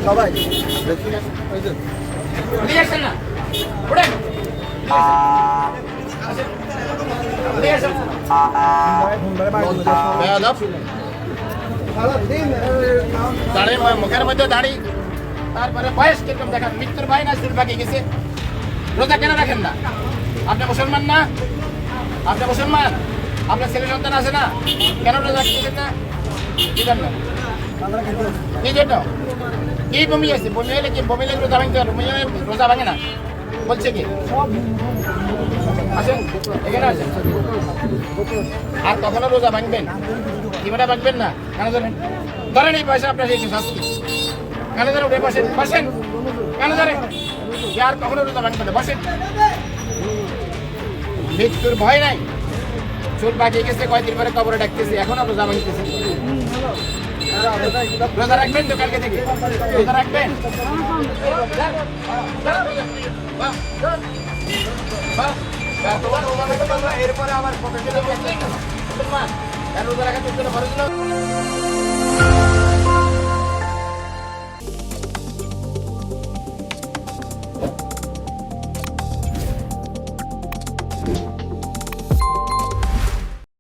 সবাই না ওঠেন মুখের মধ্যে দাড়ি তারপরে বয়স কিরকম দেখান মৃত্যুর ভয় না চুল পাকিয়ে গেছে রোজা কেন রাখেন না আপনি মুসলমান না আপনি মুসলমান আপনার ছেলে সন্তান আছে না কেন রোজা রাখতেছেন না কি জন্য কি জন্য কি বমি আছে বমি হলে কি বমি হলে রোজা ভাঙতে পারবে রোজা ভাঙে না বলছে কি আসেন এখানে আসেন আর কখনো রোজা ভাঙবেন কিভাবে ভাঙবেন না কেন জানেন ধরেন এই পয়সা আপনার সেই শাস্তি কেন ধরে উঠে বসেন বসেন কেন ধরে আর কখনো রোজা ভাঙবেন না বসেন মৃত্যুর ভয় নাই চুল পাকিয়ে গেছে কয়দিন পরে কবরে ডাকতেছে এখনো রোজা ভাঙতেছে রোজা রাখবেন তো কালকে থেকে রোজা রাখবেন এরপরে আবার রোজা রাখা